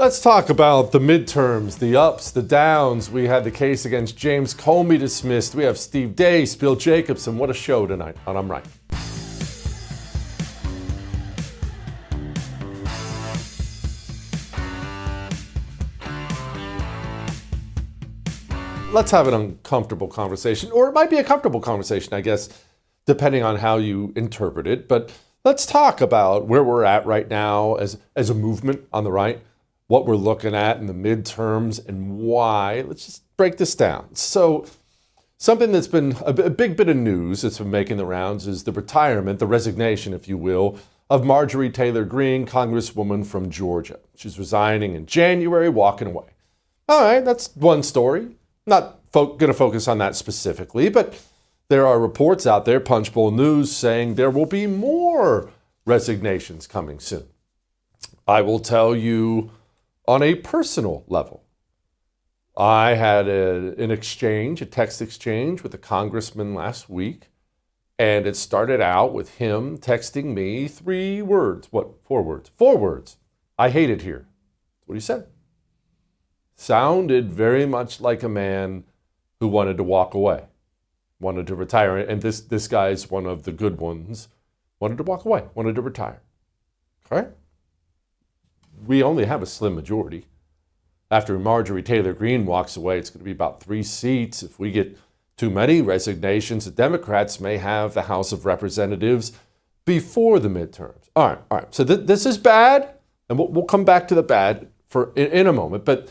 Let's talk about the midterms, the ups, the downs. We had the case against James Comey dismissed. We have Steve Deace, Bill Jacobson. What a show tonight on I'm Right. Let's have an uncomfortable conversation, or it might be a comfortable conversation, I guess, depending on how you interpret it. But let's talk about where we're at right now as a movement on the right, what we're looking at in the midterms and why. Let's just break this down. So something that's been a big bit of news that's been making the rounds is the retirement, the resignation, if you will, of Marjorie Taylor Greene, Congresswoman from Georgia. She's resigning in January, walking away. All right, that's one story. Not going to focus on that specifically, but there are reports out there, Punchbowl News, saying there will be more resignations coming soon. I will tell you on a personal level, I had a text exchange with a congressman last week, and it started out with him texting me 3 words. What? 4 words. 4 words. I hate it here. That's what he said. Sounded very much like a man who wanted to walk away, wanted to retire. And this guy's one of the good ones, wanted to walk away, wanted to retire. Okay? We only have a slim majority. After Marjorie Taylor Greene walks away, it's going to be about 3 seats. If we get too many resignations, the Democrats may have the House of Representatives before the midterms. All right. So this is bad, and we'll come back to the bad in a moment. But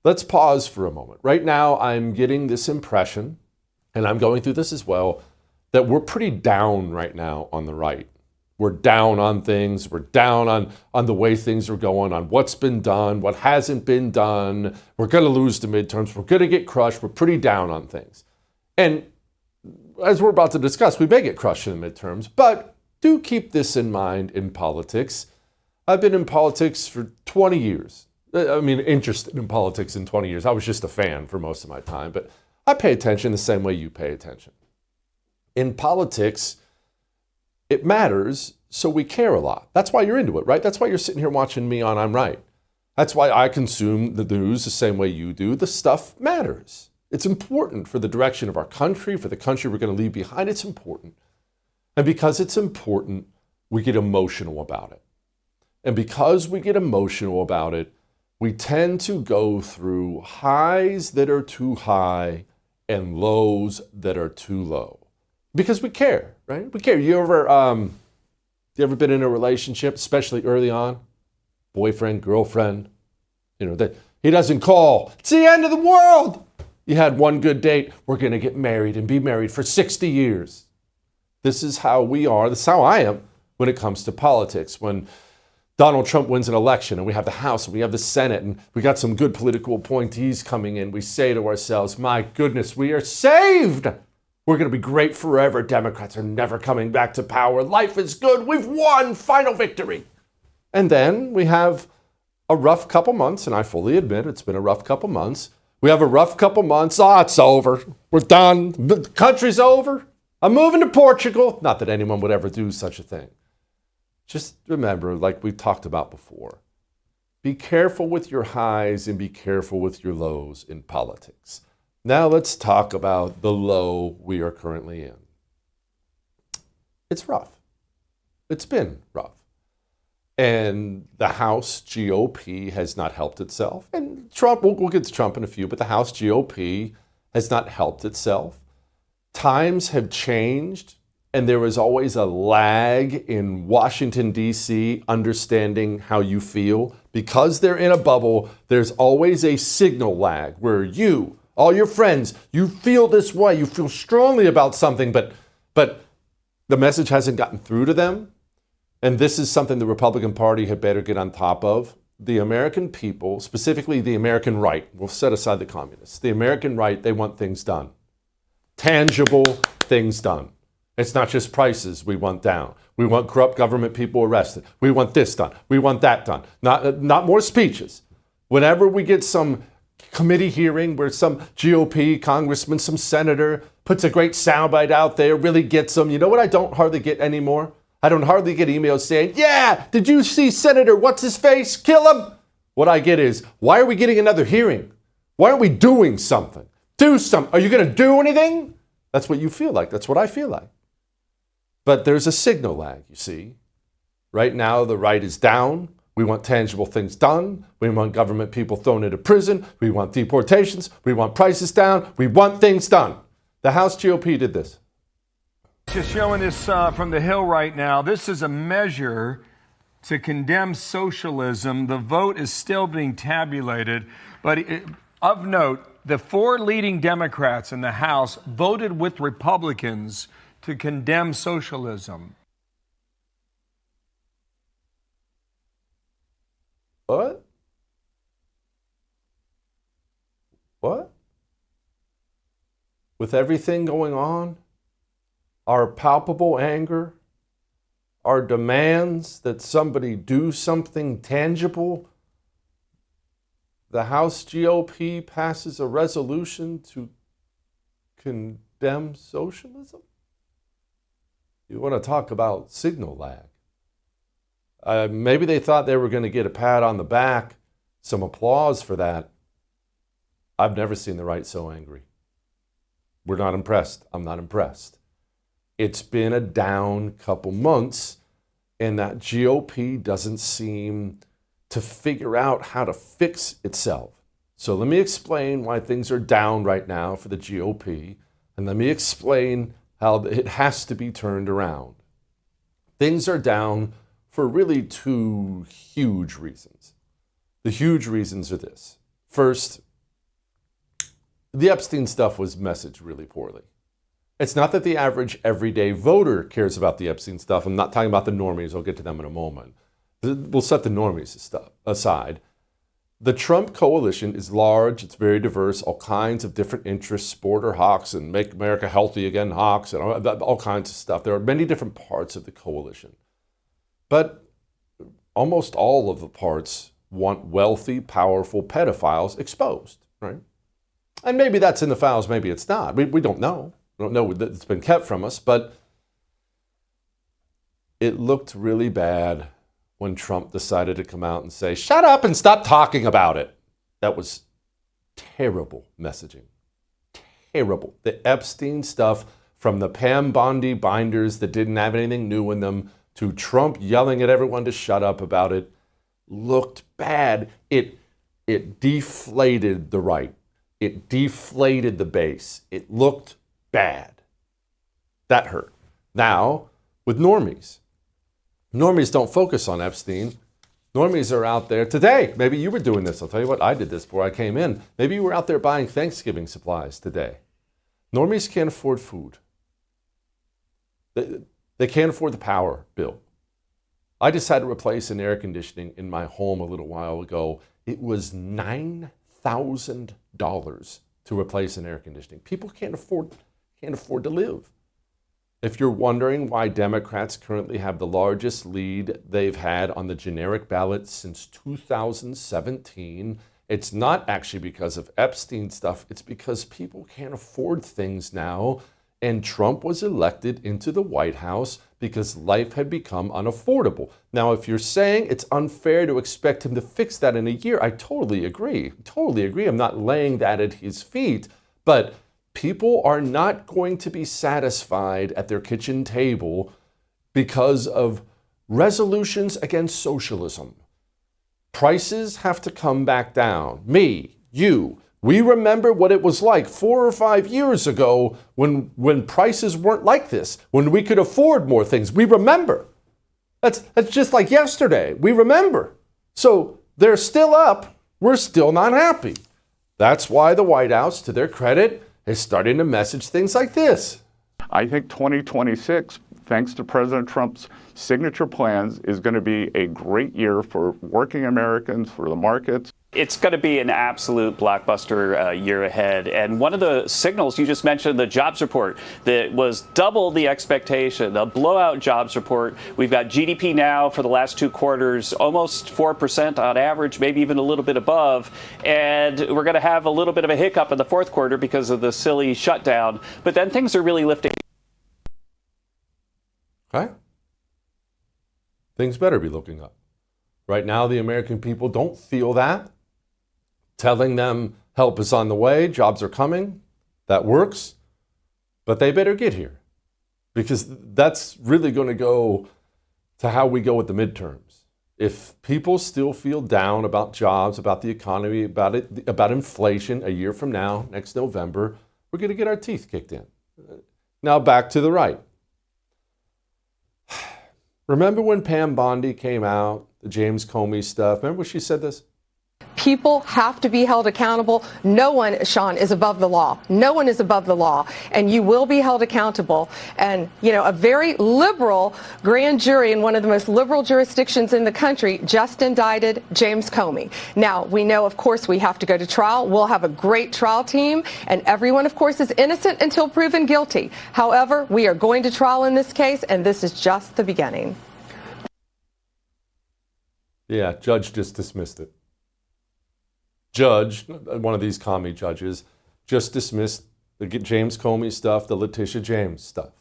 let's pause for a moment. Right now, I'm getting this impression, and I'm going through this as well, that we're pretty down right now on the right. We're down on things. We're down on the way things are going, on what's been done, what hasn't been done. We're going to lose the midterms. We're going to get crushed. We're pretty down on things. And as we're about to discuss, we may get crushed in the midterms, but do keep this in mind in politics. I've been in politics for 20 years. Interested in politics in 20 years. I was just a fan for most of my time, but I pay attention the same way you pay attention. In politics, it matters, so we care a lot. That's why you're into it, right? That's why you're sitting here watching me on I'm Right. That's why I consume the news the same way you do. The stuff matters. It's important for the direction of our country, for the country we're going to leave behind. It's important. And because it's important, we get emotional about it. And because we get emotional about it, we tend to go through highs that are too high and lows that are too low. Because we care, right? We care. You ever been in a relationship, especially early on? Boyfriend, girlfriend, that he doesn't call. It's the end of the world. You had one good date. We're going to get married and be married for 60 years. This is how we are. This is how I am when it comes to politics. When Donald Trump wins an election and we have the House and we have the Senate and we got some good political appointees coming in, we say to ourselves, my goodness, we are saved. We're going to be great forever. Democrats are never coming back to power. Life is good. We've won. Final victory. And then we have a rough couple months, and I fully admit it's been a rough couple months. We have a rough couple months. It's over. We're done. The country's over. I'm moving to Portugal. Not that anyone would ever do such a thing. Just remember, like we talked about before, be careful with your highs and be careful with your lows in politics. Now let's talk about the low we are currently in. It's rough. It's been rough. And the House GOP has not helped itself. And Trump, we'll get to Trump in a few, but the House GOP has not helped itself. Times have changed, and there is always a lag in Washington, D.C., understanding how you feel. Because they're in a bubble, there's always a signal lag where all your friends, you feel this way, you feel strongly about something, but the message hasn't gotten through to them. And this is something the Republican Party had better get on top of. The American people, specifically the American right, we'll set aside the communists, the American right, they want things done. Tangible things done. It's not just prices we want down. We want corrupt government people arrested. We want this done. We want that done. Not more speeches. Whenever we get some committee hearing where some GOP congressman, some senator puts a great soundbite out there, really gets them. You know what I don't hardly get anymore? I don't hardly get emails saying, yeah, did you see Senator what's-his-face kill him? What I get is, why are we getting another hearing? Why aren't we doing something? Do something. Are you going to do anything? That's what you feel like. That's what I feel like. But there's a signal lag, you see. Right now, the right is down. We want tangible things done. We want government people thrown into prison. We want deportations. We want prices down. We want things done. The House GOP did this. Just showing this from the Hill right now. This is a measure to condemn socialism. The vote is still being tabulated. But of note, the 4 leading Democrats in the House voted with Republicans to condemn socialism. What? What? With everything going on, our palpable anger, our demands that somebody do something tangible, the House GOP passes a resolution to condemn socialism? You want to talk about signal lag? Maybe they thought they were going to get a pat on the back, some applause for that. I've never seen the right so angry. We're not impressed. I'm not impressed. It's been a down couple months, and that GOP doesn't seem to figure out how to fix itself. So let me explain why things are down right now for the GOP, and let me explain how it has to be turned around. Things are down for really 2 huge reasons. The huge reasons are this. First, the Epstein stuff was messaged really poorly. It's not that the average everyday voter cares about the Epstein stuff. I'm not talking about the normies. I'll get to them in a moment. We'll set the normies aside. The Trump coalition is large. It's very diverse. All kinds of different interests, border hawks and make America healthy again hawks and all kinds of stuff. There are many different parts of the coalition. But almost all of the parts want wealthy, powerful pedophiles exposed, right? And maybe that's in the files, maybe it's not. We don't know. We don't know that it's been kept from us, but it looked really bad when Trump decided to come out and say, shut up and stop talking about it. That was terrible messaging. Terrible. The Epstein stuff, from the Pam Bondi binders that didn't have anything new in them to Trump yelling at everyone to shut up about it, looked bad. It deflated the right. It deflated the base. It looked bad. That hurt. Now, with normies. Normies don't focus on Epstein. Normies are out there today. Maybe you were doing this. I'll tell you what, I did this before I came in. Maybe you were out there buying Thanksgiving supplies today. Normies can't afford food. They can't afford the power bill. I just had to replace an air conditioning in my home a little while ago. It was $9,000 to replace an air conditioning. People can't afford to live. If you're wondering why Democrats currently have the largest lead they've had on the generic ballot since 2017, it's not actually because of Epstein stuff. It's because people can't afford things now. And Trump was elected into the White House because life had become unaffordable. Now, if you're saying it's unfair to expect him to fix that in a year, I totally agree. Totally agree. I'm not laying that at his feet. But people are not going to be satisfied at their kitchen table because of resolutions against socialism. Prices have to come back down. Me, you. We remember what it was like 4 or 5 years ago when prices weren't like this, when we could afford more things. We remember. That's just like yesterday. We remember. So they're still up. We're still not happy. That's why the White House, to their credit, is starting to message things like this. I think 2026, thanks to President Trump's signature plans, is going to be a great year for working Americans, for the markets. It's going to be an absolute blockbuster year ahead. And one of the signals you just mentioned, the jobs report, that was double the expectation, the blowout jobs report. We've got GDP now for the last 2 quarters, almost 4% on average, maybe even a little bit above. And we're going to have a little bit of a hiccup in the 4th quarter because of the silly shutdown. But then things are really lifting. Okay. Things better be looking up. Right now, the American people don't feel that. Telling them help is on the way, jobs are coming, that works, but they better get here, because that's really going to go to how we go with the midterms. If people still feel down about jobs, about the economy, about inflation a year from now, next November, we're going to get our teeth kicked in. Now back to the right. Remember when Pam Bondi came out, the James Comey stuff? Remember when she said this? People have to be held accountable. No one, Sean, is above the law. No one is above the law. And you will be held accountable. And, you know, a very liberal grand jury in one of the most liberal jurisdictions in the country just indicted James Comey. Now, we know, of course, we have to go to trial. We'll have a great trial team. And everyone, of course, is innocent until proven guilty. However, we are going to trial in this case, and this is just the beginning. Yeah, judge just dismissed it. Judge, one of these commie judges, just dismissed the James Comey stuff, the Letitia James stuff.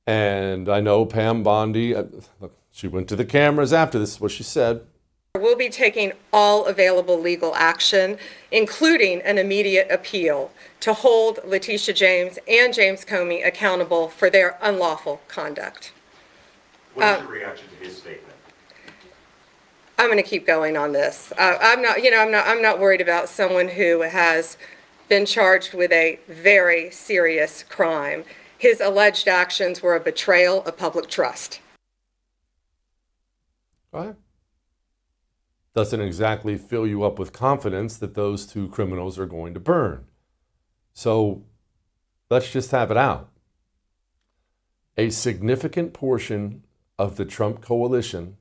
And I know Pam Bondi, look, she went to the cameras after this, what she said. We'll be taking all available legal action, including an immediate appeal, to hold Letitia James and James Comey accountable for their unlawful conduct. What is your reaction to his statement? I'm going to keep going on this. I'm not worried about someone who has been charged with a very serious crime. His alleged actions were a betrayal of public trust. Right. Doesn't exactly fill you up with confidence that those two criminals are going to burn. So let's just have it out. A significant portion of the Trump coalition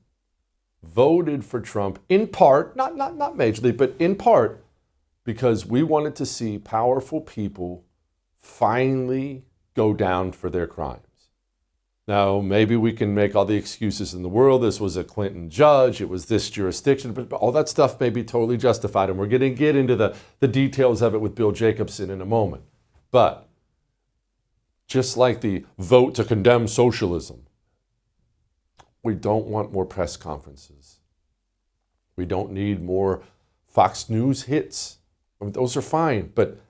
voted for Trump in part, not majorly, but in part, because we wanted to see powerful people finally go down for their crimes. Now, maybe we can make all the excuses in the world. This was a Clinton judge. It was this jurisdiction. But all that stuff may be totally justified. And we're going to get into the details of it with Bill Jacobson in a moment. But just like the vote to condemn socialism, we don't want more press conferences. We don't need more Fox News hits. I mean, those are fine, but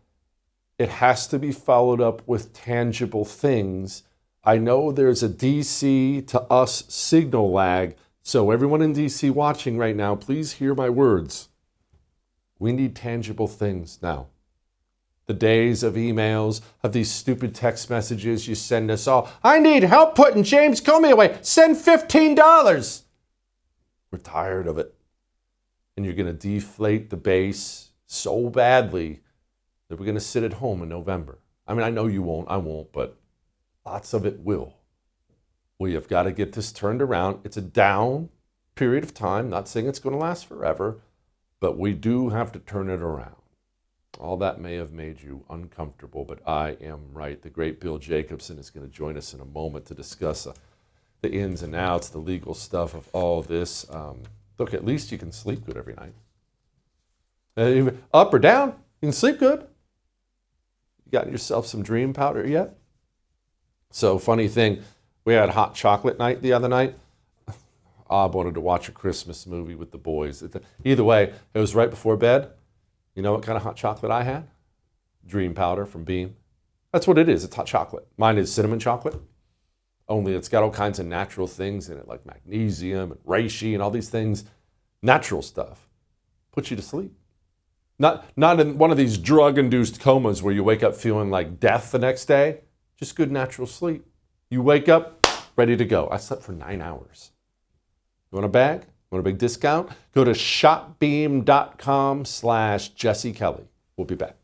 it has to be followed up with tangible things. I know there's a DC to us signal lag, so everyone in DC watching right now, please hear my words. We need tangible things now. The days of emails, of these stupid text messages you send us all. I need help putting James Comey away. Send $15. We're tired of it. And you're going to deflate the base so badly that we're going to sit at home in November. I mean, I know you won't, I won't, but lots of it will. We have got to get this turned around. It's a down period of time. Not saying it's going to last forever, but we do have to turn it around. All that may have made you uncomfortable, but I am right. The great Bill Jacobson is going to join us in a moment to discuss the ins and outs, the legal stuff of all this. Look, at least you can sleep good every night. Up or down, you can sleep good. You got yourself some dream powder yet? So, funny thing, we had hot chocolate night the other night. I wanted to watch a Christmas movie with the boys. Either way, it was right before bed. You know what kind of hot chocolate I had? Dream powder from Beam. That's what it is. It's hot chocolate. Mine is cinnamon chocolate. Only it's got all kinds of natural things in it, like magnesium and reishi and all these things. Natural stuff. Puts you to sleep. Not in one of these drug-induced comas where you wake up feeling like death the next day. Just good natural sleep. You wake up ready to go. I slept for 9 hours. You want a bag? Want a big discount? Go to shopbeam.com/Jesse Kelly. We'll be back.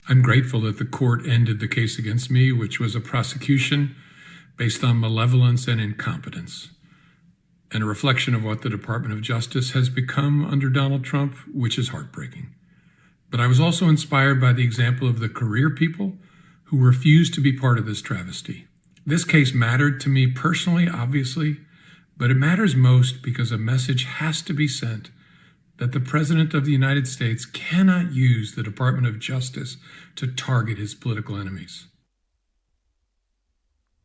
I'm grateful that the court ended the case against me, which was a prosecution based on malevolence and incompetence, and a reflection of what the Department of Justice has become under Donald Trump, which is heartbreaking. But I was also inspired by the example of the career people who refused to be part of this travesty. This case mattered to me personally, obviously, but it matters most because a message has to be sent that the President of the United States cannot use the Department of Justice to target his political enemies.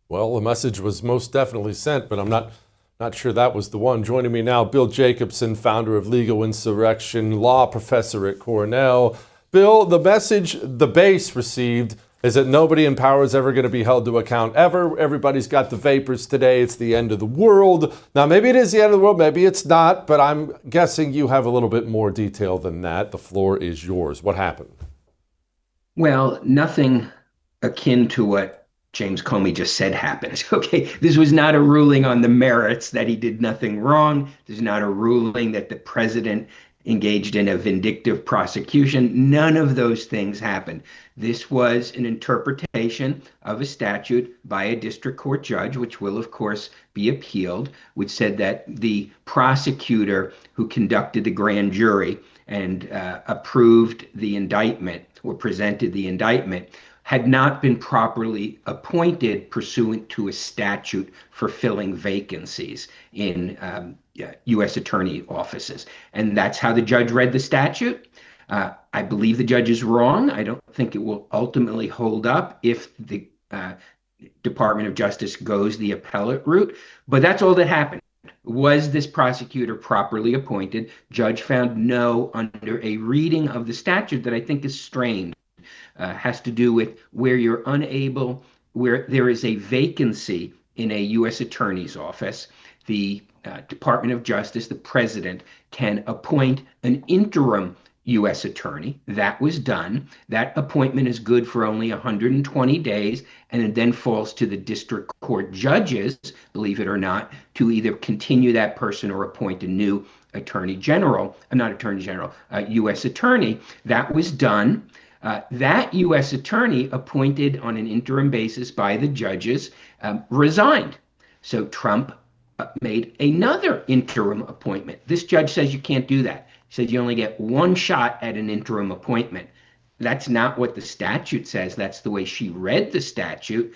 Well, the message was most definitely sent, but I'm not sure that was the one. Joining me now, Bill Jacobson, founder of Legal Insurrection, law professor at Cornell. Bill, the message the base received is that nobody in power is ever going to be held to account ever. Everybody's got the vapors today. It's the end of the world. Now, maybe it is the end of the world. Maybe it's not, but I'm guessing you have a little bit more detail than that. The floor is yours. What happened? Well, nothing akin to what James Comey just said happened. Okay, this was not a ruling on the merits that he did nothing wrong. There's not a ruling that the president engaged in a vindictive prosecution. None of those things happened. This was an interpretation of a statute by a district court judge, which will, of course, be appealed, which said that the prosecutor who conducted the grand jury and approved the indictment or presented the indictment had not been properly appointed pursuant to a statute for filling vacancies in U.S. attorney offices. And that's how the judge read the statute. I believe the judge is wrong. I don't think it will ultimately hold up if the Department of Justice goes the appellate route. But that's all that happened. Was this prosecutor properly appointed? Judge found no under a reading of the statute that I think is strained. Has to do with where you're unable, where there is a vacancy in a U.S. attorney's office, the Department of Justice, the president, can appoint an interim U.S. attorney. That was done. That appointment is good for only 120 days, and it then falls to the district court judges, believe it or not, to either continue that person or appoint a new attorney general, U.S. attorney. That was done. That U.S. attorney appointed on an interim basis by the judges resigned. So Trump made another interim appointment. This judge says you can't do that. He said you only get one shot at an interim appointment. That's not what the statute says. That's the way she read the statute,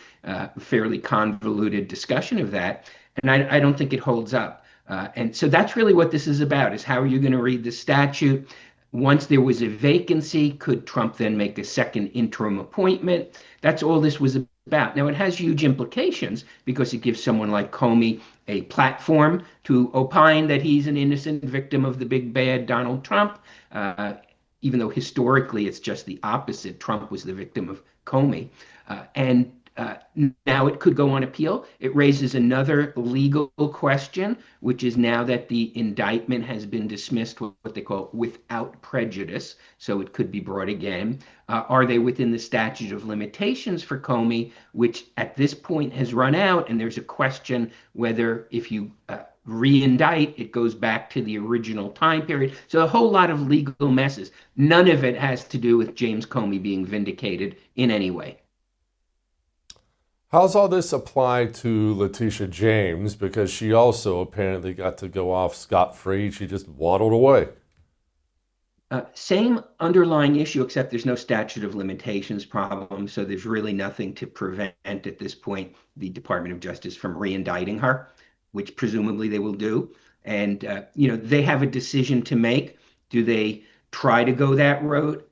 fairly convoluted discussion of that. And I don't think it holds up. And so that's really what this is about, is how are you going to read the statute? Once there was a vacancy, could Trump then make a second interim appointment? That's all this was about. Now, it has huge implications because it gives someone like Comey a platform to opine that he's an innocent victim of the big bad Donald Trump, even though historically it's just the opposite. Trump was the victim of Comey. And now it could go on appeal. It raises another legal question, which is now that the indictment has been dismissed, what they call without prejudice, so it could be brought again. Are they within the statute of limitations for Comey, which at this point has run out, and there's a question whether if you re-indict, it goes back to the original time period. So a whole lot of legal messes. None of it has to do with James Comey being vindicated in any way. How's all this apply to Letitia James? Because she also apparently got to go off scot-free. She just waddled away. Same underlying issue, except there's no statute of limitations problem. So there's really nothing to prevent at this point the Department of Justice from re-indicting her, which presumably they will do. And, they have a decision to make. Do they try to go that road?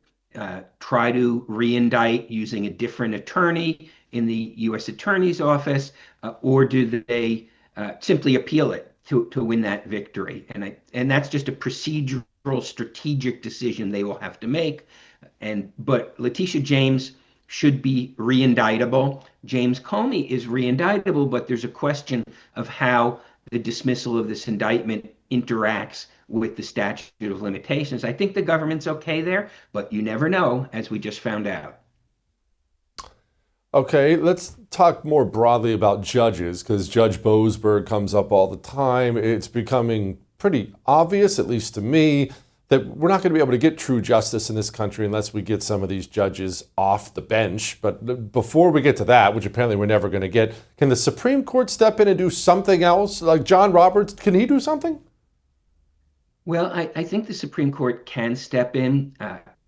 Try to re-indict using a different attorney in the U.S. Attorney's Office, or do they simply appeal it to win that victory? And that's just a procedural, strategic decision they will have to make. But Letitia James should be re-indictable. James Comey is re-indictable, but there's a question of how the dismissal of this indictment interacts with the statute of limitations. I think the government's okay there, but you never know, as we just found out. Okay, let's talk more broadly about judges, because Judge Boasberg comes up all the time. It's becoming pretty obvious, at least to me, that we're not going to be able to get true justice in this country unless we get some of these judges off the bench. But before we get to that, which apparently we're never going to get, can the Supreme Court step in and do something else? Like John Roberts, can he do something? Well, I think the Supreme Court can step in.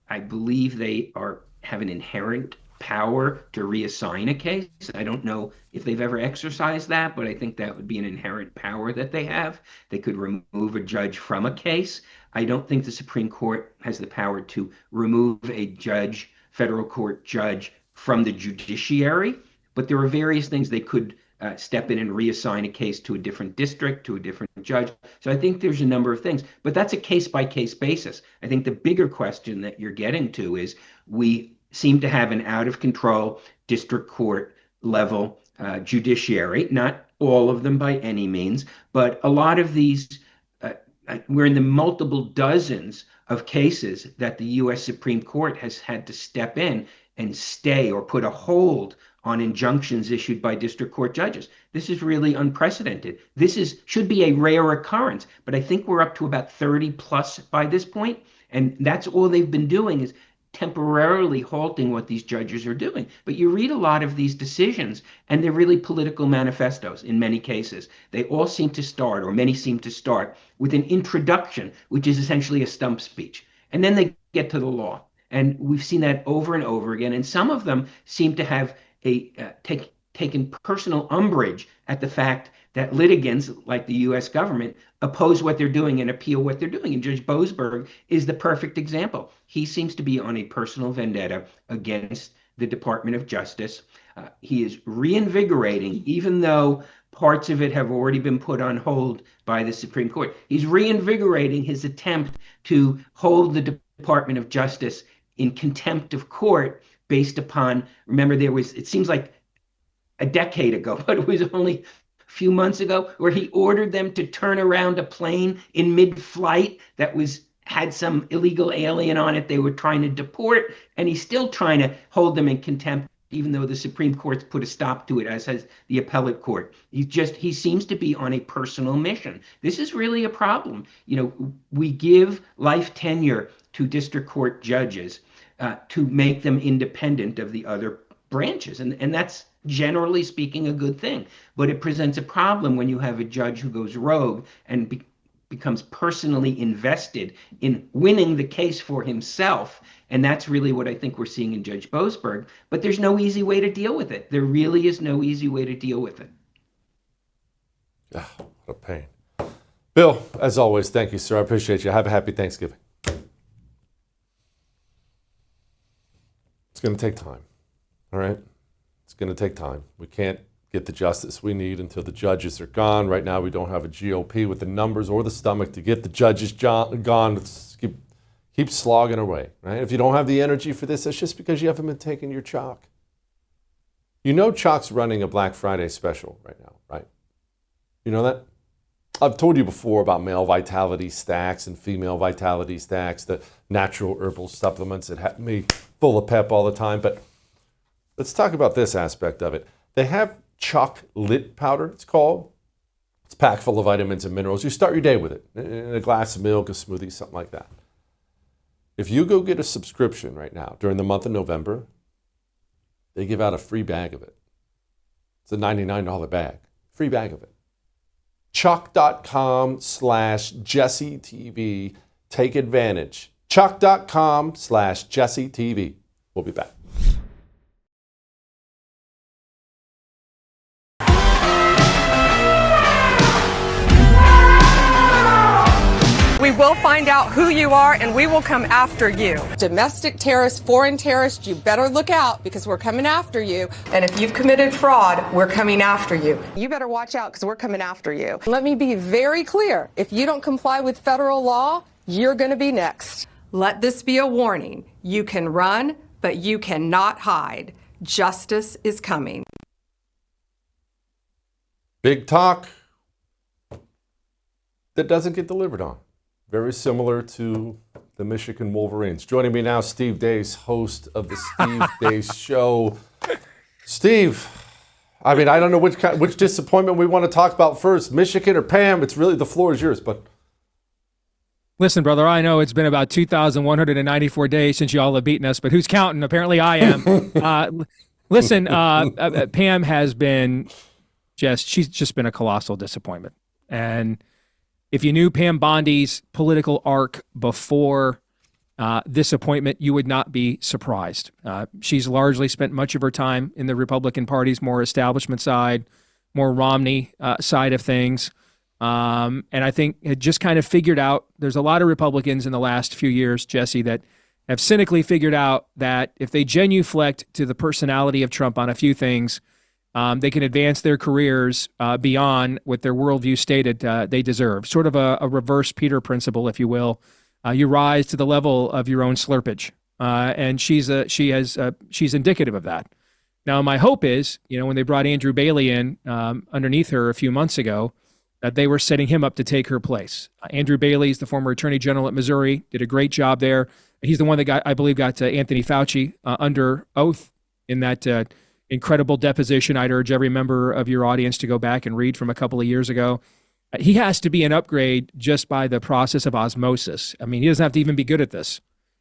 I believe they have an inherent power to reassign a case. I don't know if they've ever exercised that, but I think that would be an inherent power that they have. They could remove a judge from a case. I don't think the Supreme Court has the power to remove a judge, federal court judge, from the judiciary, but there are various things they could step in and reassign a case to a different district, to a different judge. So I think there's a number of things, but that's a case-by-case basis. I think the bigger question that you're getting to is we seem to have an out-of-control district court level judiciary, not all of them by any means, but a lot of these, we're in the multiple dozens of cases that the U.S. Supreme Court has had to step in and stay or put a hold on injunctions issued by district court judges. This is really unprecedented. Should be a rare occurrence, but I think we're up to about 30 plus by this point, and that's all they've been doing is temporarily halting what these judges are doing. But you read a lot of these decisions, and they're really political manifestos in many cases. They all seem to start, or many seem to start, with an introduction, which is essentially a stump speech. And then they get to the law. And we've seen that over and over again. And some of them seem to have taken personal umbrage at the fact that litigants, like the U.S. government, oppose what they're doing and appeal what they're doing. And Judge Boasberg is the perfect example. He seems to be on a personal vendetta against the Department of Justice. He is reinvigorating, even though parts of it have already been put on hold by the Supreme Court. He's reinvigorating his attempt to hold the Department of Justice in contempt of court based upon, remember, it seems like a decade ago, but it was only a few months ago, where he ordered them to turn around a plane in mid-flight that had some illegal alien on it they were trying to deport, and he's still trying to hold them in contempt, even though the Supreme Court's put a stop to it, as has the appellate court. He seems to be on a personal mission. This is really a problem. We give life tenure to district court judges to make them independent of the other branches. And that's, generally speaking, a good thing. But it presents a problem when you have a judge who goes rogue and becomes personally invested in winning the case for himself. And that's really what I think we're seeing in Judge Boasberg. But there's no easy way to deal with it. There really is no easy way to deal with it. Ah, what a pain. Bill, as always, thank you, sir. I appreciate you. Have a happy Thanksgiving. It's going to take time, all right? It's going to take time. We can't get the justice we need until the judges are gone. Right now, we don't have a GOP with the numbers or the stomach to get the judges gone. Let's keep slogging away, right? If you don't have the energy for this, that's just because you haven't been taking your chalk. Chalk's running a Black Friday special right now, right? You know that? I've told you before about male vitality stacks and female vitality stacks, the natural herbal supplements that have me full of pep all the time. But let's talk about this aspect of it. They have Chalk Lit powder, it's called. It's packed full of vitamins and minerals. You start your day with it in a glass of milk, a smoothie, something like that. If you go get a subscription right now during the month of November, they give out a free bag of it. It's a $99 bag, free bag of it. Chalk.com/JesseTV. Take advantage. Chalk.com/JesseTV. We'll be back. We will find out who you are, and we will come after you. Domestic terrorists, foreign terrorists, you better look out, because we're coming after you. And if you've committed fraud, we're coming after you. You better watch out, because we're coming after you. Let me be very clear. If you don't comply with federal law, you're going to be next. Let this be a warning. You can run, but you cannot hide. Justice is coming. Big talk that doesn't get delivered on. Very similar to the Michigan Wolverines. Joining me now, Steve Deace, host of the Steve Deace Show. Steve, I don't know which disappointment we want to talk about first, Michigan or Pam. It's really, the floor is yours, but. Listen, brother, I know it's been about 2,194 days since y'all have beaten us, but who's counting? Apparently I am. Listen, Pam has been she's just been a colossal disappointment. And if you knew Pam Bondi's political arc before disappointment, you would not be surprised. She's largely spent much of her time in the Republican Party's more establishment side, more Romney side of things. And I think it just kind of figured out, there's a lot of Republicans in the last few years, Jesse, that have cynically figured out that if they genuflect to the personality of Trump on a few things, they can advance their careers beyond what their worldview stated they deserve. Sort of a reverse Peter principle, if you will. You rise to the level of your own slurpage, and she's indicative of that. Now, my hope is, when they brought Andrew Bailey in underneath her a few months ago, that they were setting him up to take her place. Andrew Bailey is the former Attorney General at Missouri, did a great job there. He's the one that I believe got Anthony Fauci under oath in that incredible deposition. I'd urge every member of your audience to go back and read from a couple of years ago. He has to be an upgrade just by the process of osmosis. I mean, he doesn't have to even be good at this,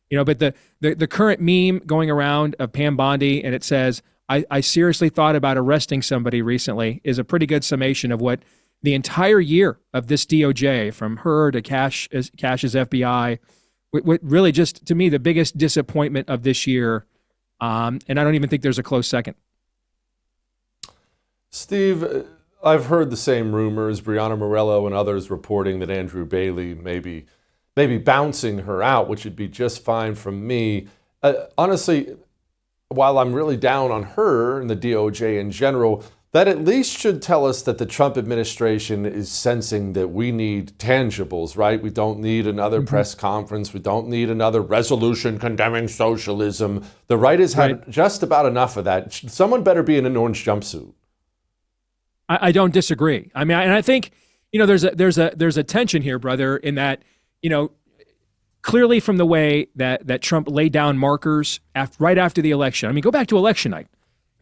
but the current meme going around of Pam Bondi, and it says, I seriously thought about arresting somebody recently, is a pretty good summation of what the entire year of this DOJ, from her to Cash's FBI, what really just, to me, the biggest disappointment of this year. And I don't even think there's a close second. Steve, I've heard the same rumors, Brianna Morello and others reporting that Andrew Bailey may be bouncing her out, which would be just fine from me. Honestly, while I'm really down on her and the DOJ in general, that at least should tell us that the Trump administration is sensing that we need tangibles, right? We don't need another press conference. We don't need another resolution condemning socialism. The right has had just about enough of that. Someone better be in an orange jumpsuit. I don't disagree. I mean, and I think, there's a tension here, brother, in that, clearly from the way that Trump laid down markers right after the election. I mean, go back to election night.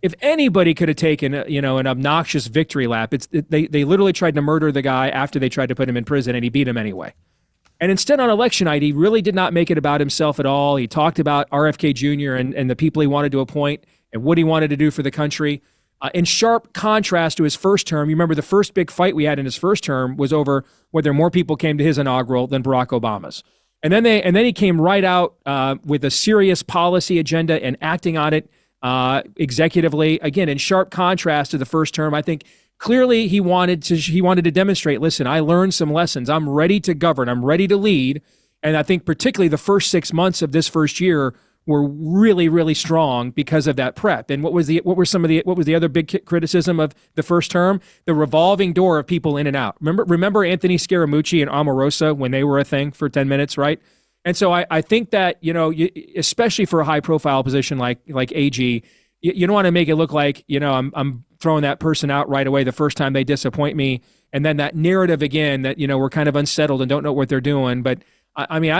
If anybody could have taken, an obnoxious victory lap, they literally tried to murder the guy after they tried to put him in prison, and he beat him anyway. And instead, on election night, he really did not make it about himself at all. He talked about RFK Jr. and the people he wanted to appoint and what he wanted to do for the country. In sharp contrast to his first term, you remember the first big fight we had in his first term was over whether more people came to his inaugural than Barack Obama's. And then he came right out with a serious policy agenda and acting on it executively, again, in sharp contrast to the first term. I think clearly he wanted to demonstrate, listen, I learned some lessons. I'm ready to govern. I'm ready to lead. And I think particularly the first 6 months of this first year were really, really strong because of that prep. And what was the other big criticism of the first term? The revolving door of people in and out. Remember Anthony Scaramucci and Omarosa when they were a thing for 10 minutes, right? And so I think that, especially for a high profile position like AG, you don't want to make it look like, I'm throwing that person out right away the first time they disappoint me. And then that narrative again that, we're kind of unsettled and don't know what they're doing. But I mean,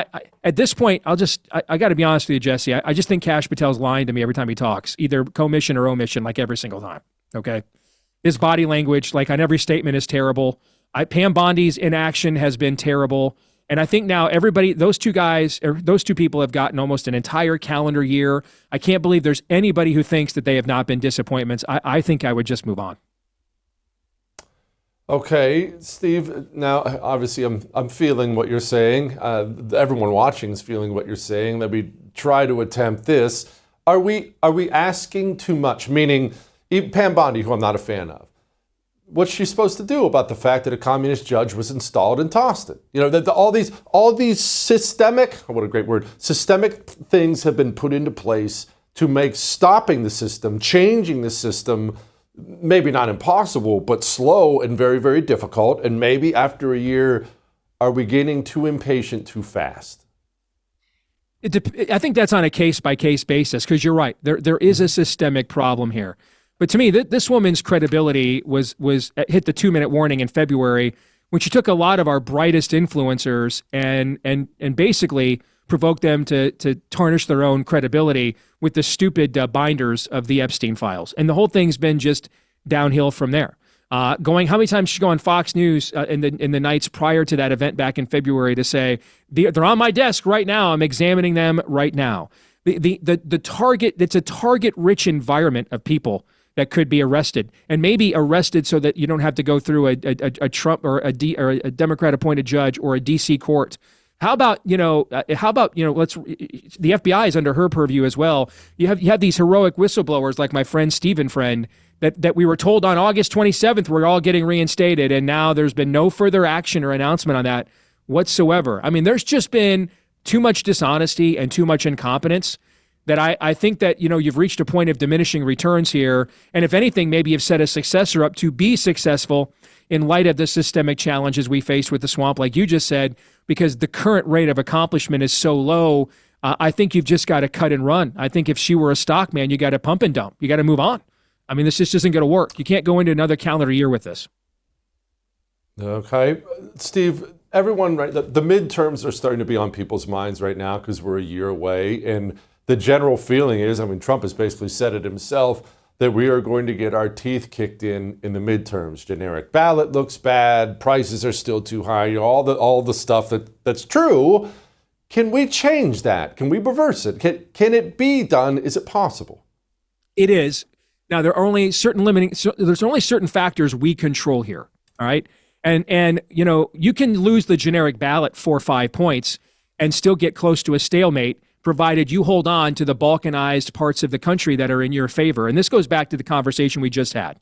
at this point, I got to be honest with you, Jesse. I just think Kash Patel's lying to me every time he talks, either commission or omission, like every single time. Okay. His body language, like on every statement, is terrible. Pam Bondi's inaction has been terrible. And I think now those two people have gotten almost an entire calendar year. I can't believe there's anybody who thinks that they have not been disappointments. I think I would just move on. Okay, Steve, now obviously I'm feeling what you're saying. Everyone watching is feeling what you're saying, that we try to attempt this. Are we asking too much? Meaning, even Pam Bondi, who I'm not a fan of, what's she supposed to do about the fact that a communist judge was installed and tossed it? That all these systemic, what a great word, systemic things have been put into place to make stopping the system, changing the system, maybe not impossible, but slow and very, very difficult. And maybe after a year, are we getting too impatient too fast? I think that's on a case-by-case basis, because you're right. There is a systemic problem here. But to me, this woman's credibility was hit the 2-minute warning in February when she took a lot of our brightest influencers and basically provoked them to tarnish their own credibility with the stupid binders of the Epstein files. And the whole thing's been just downhill from there. How many times did she go on Fox News in the nights prior to that event back in February to say, they're on my desk right now, I'm examining them right now. The target, it's a target-rich environment of people that could be arrested, and maybe arrested so that you don't have to go through a Trump or a Democrat-appointed judge or a D.C. court How about, let's, the FBI is under her purview as well. You have these heroic whistleblowers like my friend Stephen Friend that we were told on August 27th we're all getting reinstated, and now there's been no further action or announcement on that whatsoever. I mean, there's just been too much dishonesty and too much incompetence that I think that, you've reached a point of diminishing returns here. And if anything, maybe you've set a successor up to be successful in light of the systemic challenges we faced with the swamp, like you just said, because the current rate of accomplishment is so low. I think you've just got to cut and run. I think if she were a stock man, you got to pump and dump. You got to move on. I mean, this just isn't going to work. You can't go into another calendar year with this. Okay. Steve, everyone, right? The midterms are starting to be on people's minds right now because we're a year away. And the general feeling is, Trump has basically said it himself, that we are going to get our teeth kicked in the midterms. Generic ballot looks bad. Prices are still too high. All the stuff that's true. Can we change that? Can we reverse it? Can it be done? Is it possible? It is. Now, there's only certain factors we control here. All right. And you can lose the generic ballot 4 or 5 points and still get close to a stalemate, provided you hold on to the balkanized parts of the country that are in your favor. And this goes back to the conversation we just had.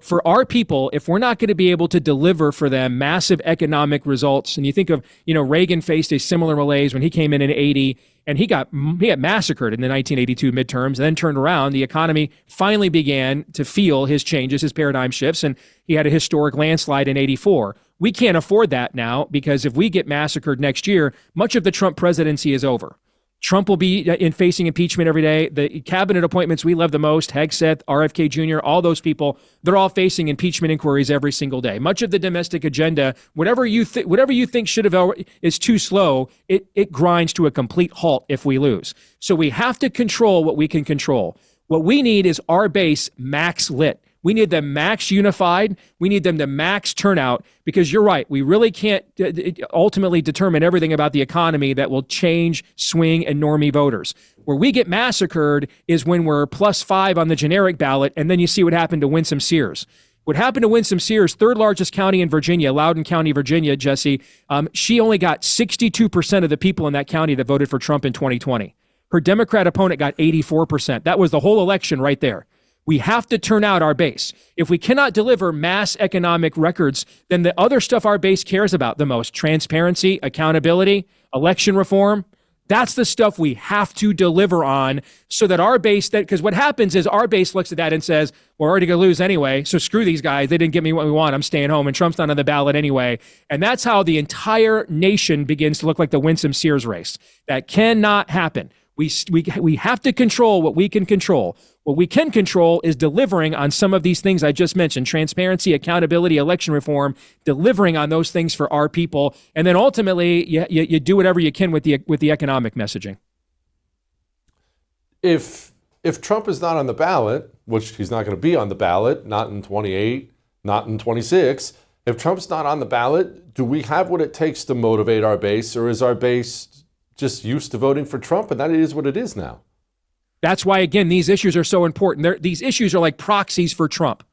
For our people, if we're not going to be able to deliver for them massive economic results, and you think of, Reagan faced a similar malaise when he came in 80, and he got massacred in the 1982 midterms, and then turned around. The economy finally began to feel his changes, his paradigm shifts, and he had a historic landslide in 84. We can't afford that now, because if we get massacred next year, much of the Trump presidency is over. Trump will be facing impeachment every day. The cabinet appointments we love the most, Hegseth, RFK Jr., all those people, they're all facing impeachment inquiries every single day. Much of the domestic agenda, whatever you think should have is too slow, it grinds to a complete halt if we lose. So we have to control what we can control. What we need is our base max lit. We need them max unified. We need them to max turnout, because you're right. We really can't ultimately determine everything about the economy that will change swing and normie voters. Where we get massacred is when we're +5 on the generic ballot, and then you see what happened to Winsome Sears. What happened to Winsome Sears, third largest county in Virginia, Loudoun County, Virginia, Jesse, she only got 62% of the people in that county that voted for Trump in 2020. Her Democrat opponent got 84%. That was the whole election right there. We have to turn out our base. If we cannot deliver mass economic records, then the other stuff our base cares about the most, transparency, accountability, election reform, that's the stuff we have to deliver on, so that our base, because what happens is our base looks at that and says, we're already going to lose anyway, so screw these guys. They didn't get me what we want. I'm staying home, and Trump's not on the ballot anyway. And that's how the entire nation begins to look like the Winsome Sears race. That cannot happen. We have to control what we can control. What we can control is delivering on some of these things I just mentioned: transparency, accountability, election reform, delivering on those things for our people. And then ultimately, you do whatever you can with the economic messaging. If Trump is not on the ballot, which he's not going to be on the ballot, not in 28, not in 26, if Trump's not on the ballot, do we have what it takes to motivate our base, or is our base just used to voting for Trump, and that is what it is now? That's why, again, these issues are so important. These issues are like proxies for Trump.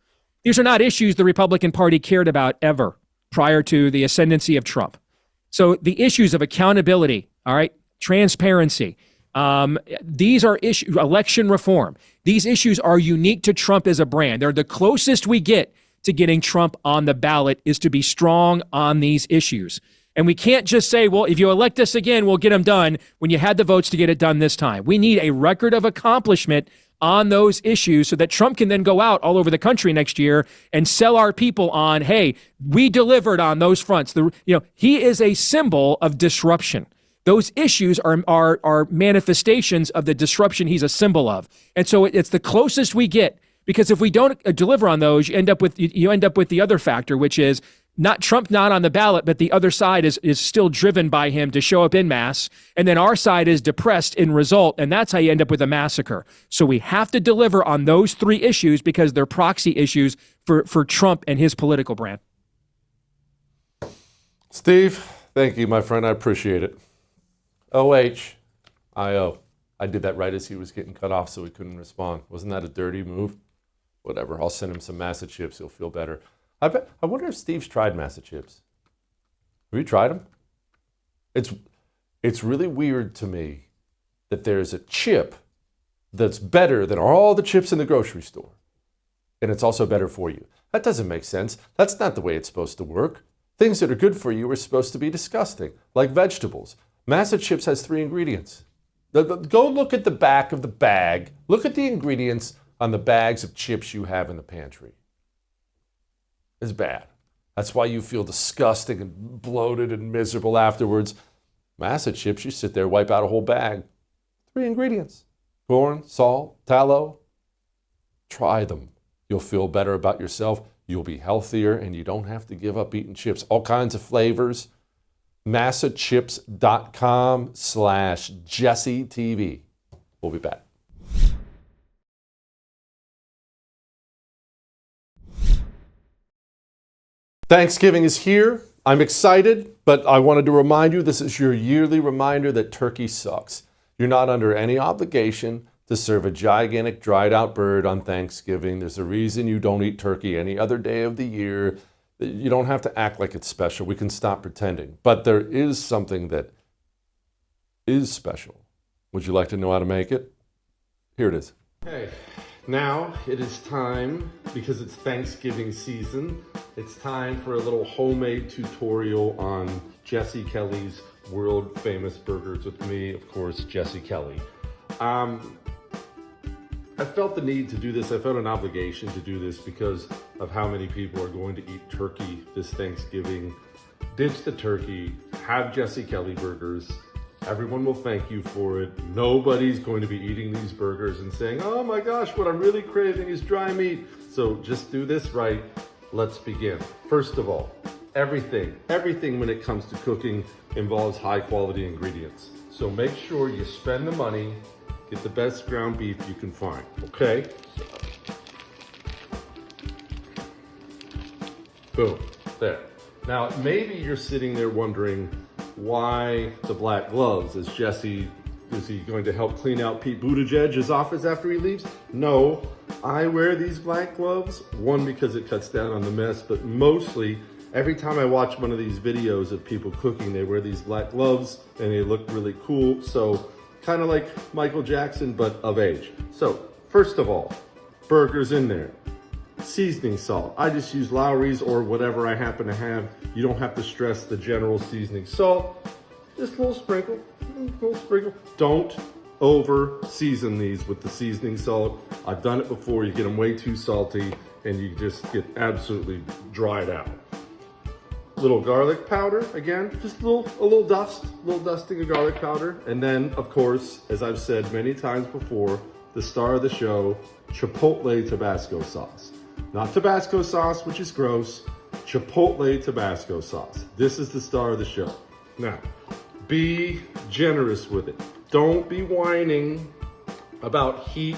These are not issues the Republican Party cared about ever prior to the ascendancy of Trump. So the issues of accountability, all right, transparency, these are issues, election reform. These issues are unique to Trump as a brand. They're the closest we get to getting Trump on the ballot, is to be strong on these issues. And we can't just say, well, if you elect us again, we'll get them done, when you had the votes to get it done this time. We need a record of accomplishment on those issues so that Trump can then go out all over the country next year and sell our people on, hey, we delivered on those fronts. He is a symbol of disruption. Those issues are manifestations of the disruption he's a symbol of. And so it's the closest we get, because if we don't deliver on those, you end up with the other factor, which is not Trump not on the ballot, but the other side is still driven by him to show up in mass. And then our side is depressed in result. And that's how you end up with a massacre. So we have to deliver on those three issues, because they're proxy issues for Trump and his political brand. Steve, thank you, my friend. I appreciate it. O-H-I-O. I did that right as he was getting cut off, so he couldn't respond. Wasn't that a dirty move? Whatever. I'll send him some Massa chips. He'll feel better. I wonder if Steve's tried Massa chips. Have you tried them? It's really weird to me that there's a chip that's better than all the chips in the grocery store, and it's also better for you. That doesn't make sense. That's not the way it's supposed to work. Things that are good for you are supposed to be disgusting, like vegetables. Massive Chips has 3 ingredients. Go look at the back of the bag. Look at the ingredients on the bags of chips you have in the pantry. It's bad. That's why you feel disgusting and bloated and miserable afterwards. Massive Chips, you sit there, wipe out a whole bag. 3 ingredients. Corn, salt, tallow. Try them. You'll feel better about yourself. You'll be healthier, and you don't have to give up eating chips. All kinds of flavors. massachips.com/JesseTV. We'll be back. Thanksgiving is here. I'm excited, but I wanted to remind you, this is your yearly reminder that turkey sucks. You're not under any obligation to serve a gigantic dried out bird on Thanksgiving. There's a reason you don't eat turkey any other day of the year. You don't have to act like it's special. We can stop pretending. But there is something that is special. Would you like to know how to make it? Here it is. Okay, now it is time, because it's Thanksgiving season, it's time for a little homemade tutorial on Jesse Kelly's world famous burgers with me, of course, Jesse Kelly. I felt the need to do this. I felt an obligation to do this because of how many people are going to eat turkey this Thanksgiving. Ditch the turkey, have Jesse Kelly burgers. Everyone will thank you for it. Nobody's going to be eating these burgers and saying, oh my gosh, what I'm really craving is dry meat. So just do this right. Let's begin. First of all, everything when it comes to cooking involves high quality ingredients. So make sure you spend the money, get the best ground beef you can find, okay? Boom, there. Now, maybe you're sitting there wondering why the black gloves? Is he going to help clean out Pete Buttigieg's office after he leaves? No, I wear these black gloves, one, because it cuts down on the mess, but mostly every time I watch one of these videos of people cooking, they wear these black gloves and they look really cool. So kind of like Michael Jackson, but of age. So first of all, burgers in there. Seasoning salt. I just use Lowry's or whatever I happen to have. You don't have to stress the general seasoning salt. Just a little sprinkle, Don't over season these with the seasoning salt. I've done it before. You get them way too salty and you just get absolutely dried out. Little garlic powder, again, just a little dusting of garlic powder. And then, of course, as I've said many times before, the star of the show, Chipotle Tabasco sauce. Not Tabasco sauce, which is gross, Chipotle Tabasco sauce. This is the star of the show. Now, be generous with it. Don't be whining about heat.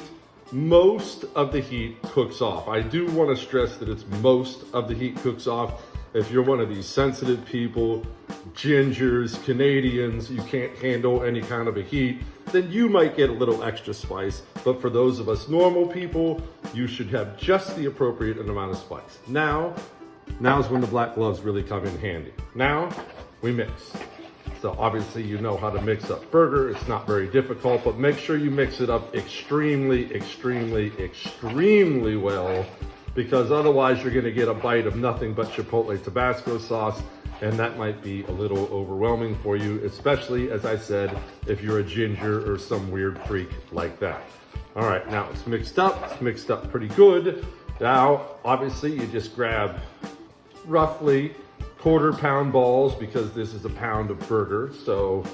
Most of the heat cooks off. I do want to stress that it's most of the heat cooks off. If you're one of these sensitive people, gingers, Canadians, you can't handle any kind of a heat, then you might get a little extra spice. But for those of us normal people, you should have just the appropriate amount of spice. Now's when the black gloves really come in handy. Now, we mix. So obviously you know how to mix up burger. It's not very difficult, but make sure you mix it up extremely well, because otherwise you're gonna get a bite of nothing but Chipotle Tabasco sauce, and that might be a little overwhelming for you, especially, as I said, if you're a ginger or some weird freak like that. All right, now it's mixed up pretty good. Now, obviously you just grab roughly 1/4 pound balls, because this is a pound of burger, so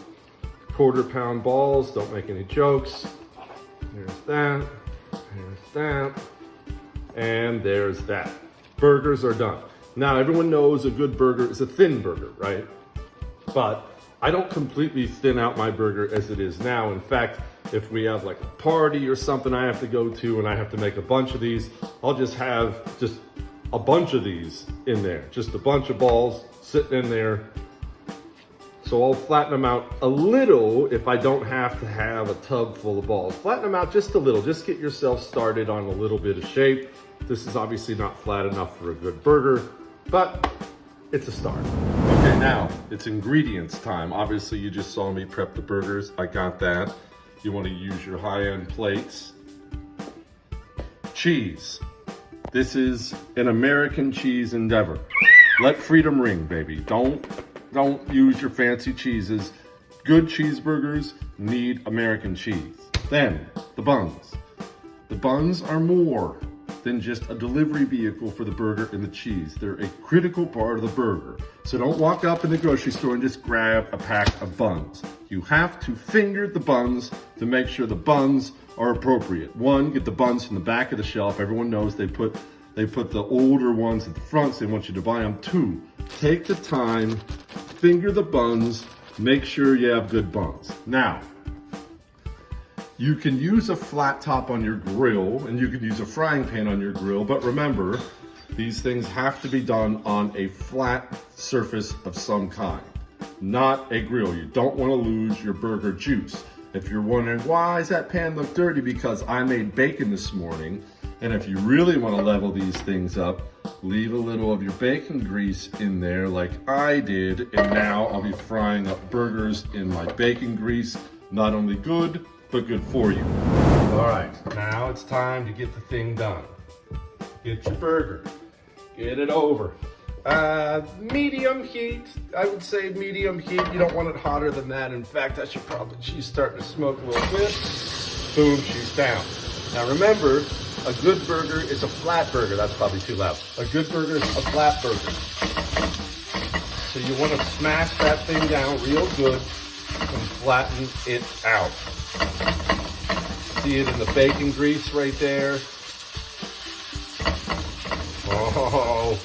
1/4 pound balls, don't make any jokes. There's that, and there's that. Burgers are done. Now, everyone knows a good burger is a thin burger, right? But I don't completely thin out my burger as it is now. In fact, if we have like a party or something I have to go to and I have to make a bunch of these, I'll just have a bunch of these in there. Just a bunch of balls sitting in there. So I'll flatten them out a little if I don't have to have a tub full of balls. Flatten them out just a little. Just get yourself started on a little bit of shape. This is obviously not flat enough for a good burger, but it's a start. Okay, now it's ingredients time. Obviously, you just saw me prep the burgers. I got that. You want to use your high-end plates. Cheese. This is an American cheese endeavor. Let freedom ring, baby. Don't use your fancy cheeses. Good cheeseburgers need American cheese. Then, the buns. The buns are more than just a delivery vehicle for the burger and the cheese. They're a critical part of the burger. So don't walk up in the grocery store and just grab a pack of buns. You have to finger the buns to make sure the buns are appropriate. One, get the buns from the back of the shelf. Everyone knows they put the older ones at the front, so they want you to buy them. Two, take the time, finger the buns, make sure you have good buns. Now, you can use a flat top on your grill and you can use a frying pan on your grill, but remember, these things have to be done on a flat surface of some kind, not a grill. You don't want to lose your burger juice. If you're wondering, why does that pan look dirty? Because I made bacon this morning. And if you really want to level these things up, leave a little of your bacon grease in there like I did. And now I'll be frying up burgers in my bacon grease. Not only good, but good for you. All right, now it's time to get the thing done. Get your burger, get it over. Medium heat, I would say medium heat. You don't want it hotter than that. In fact, she's starting to smoke a little bit. Boom, she's down. Now remember, a good burger is a flat burger. That's probably too loud. A good burger is a flat burger. So you want to smash that thing down real good and flatten it out. See it in the bacon grease right there. Oh,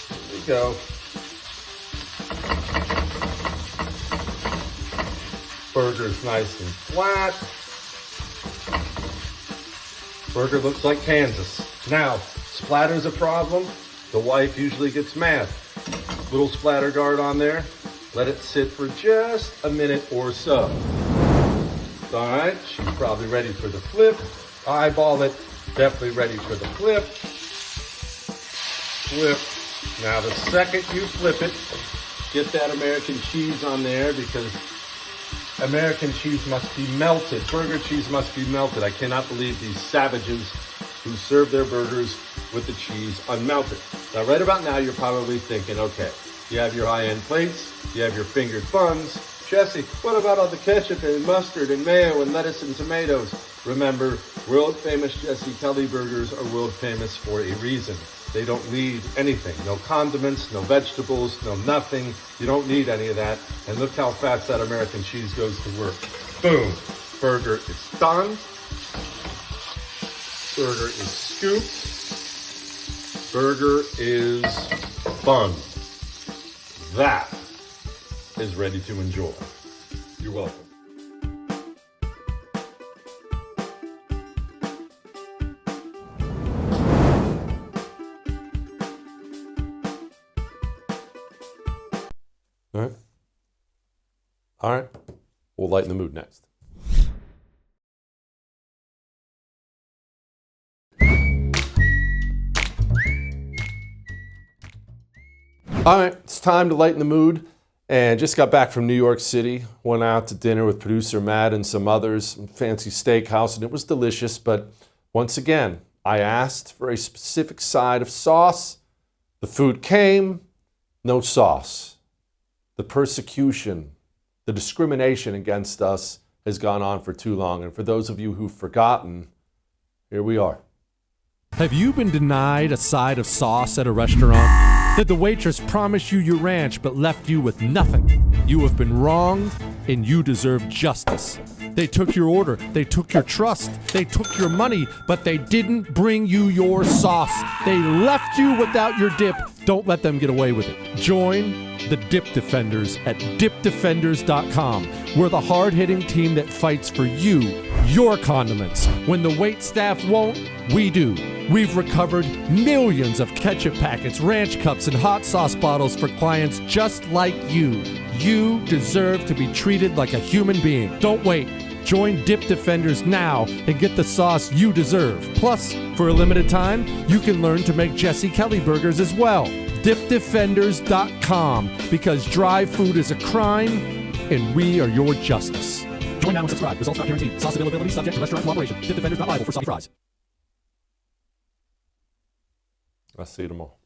here we go. Burger's nice and flat. Burger looks like Kansas. Now, splatter's a problem. The wife usually gets mad. Little splatter guard on there. Let it sit for just a minute or so. All right, she's probably ready for the flip. Eyeball it, definitely ready for the flip. Flip. Now the second you flip it, get that American cheese on there because American cheese must be melted. Burger cheese must be melted. I cannot believe these savages who serve their burgers with the cheese unmelted. Now right about now, you're probably thinking, okay, you have your high-end plates, you have your fingered buns. Jesse, what about all the ketchup and mustard and mayo and lettuce and tomatoes? Remember, world-famous Jesse Kelly burgers are world-famous for a reason. They don't need anything. No condiments, no vegetables, no nothing. You don't need any of that. And look how fast that American cheese goes to work. Boom. Burger is done. Burger is scooped. Burger is bun. That is ready to enjoy. You're welcome. All right. We'll lighten the mood next. All right, it's time to lighten the mood. And just got back from New York City. Went out to dinner with producer Matt and some others, fancy steakhouse, and it was delicious. But once again, I asked for a specific side of sauce. The food came, no sauce. The persecution, the discrimination against us has gone on for too long. And for those of you who've forgotten, here we are. Have you been denied a side of sauce at a restaurant? Did the waitress promise you your ranch but left you with nothing? You have been wronged and you deserve justice. They took your order, they took your trust, they took your money, but they didn't bring you your sauce. They left you without your dip. Don't let them get away with it. Join the Dip Defenders at dipdefenders.com. We're the hard-hitting team that fights for you, your condiments. When the wait staff won't, we do. We've recovered millions of ketchup packets, ranch cups, and hot sauce bottles for clients just like you. You deserve to be treated like a human being. Don't wait. Join Dip Defenders now and get the sauce you deserve. Plus, for a limited time, you can learn to make Jesse Kelly burgers as well. dipdefenders.com, because dry food is a crime and we are your justice. Join now and subscribe. Results not guaranteed. Sauce availability subject to restaurant cooperation. Dip Defenders not liable for soggy fries. I see them all.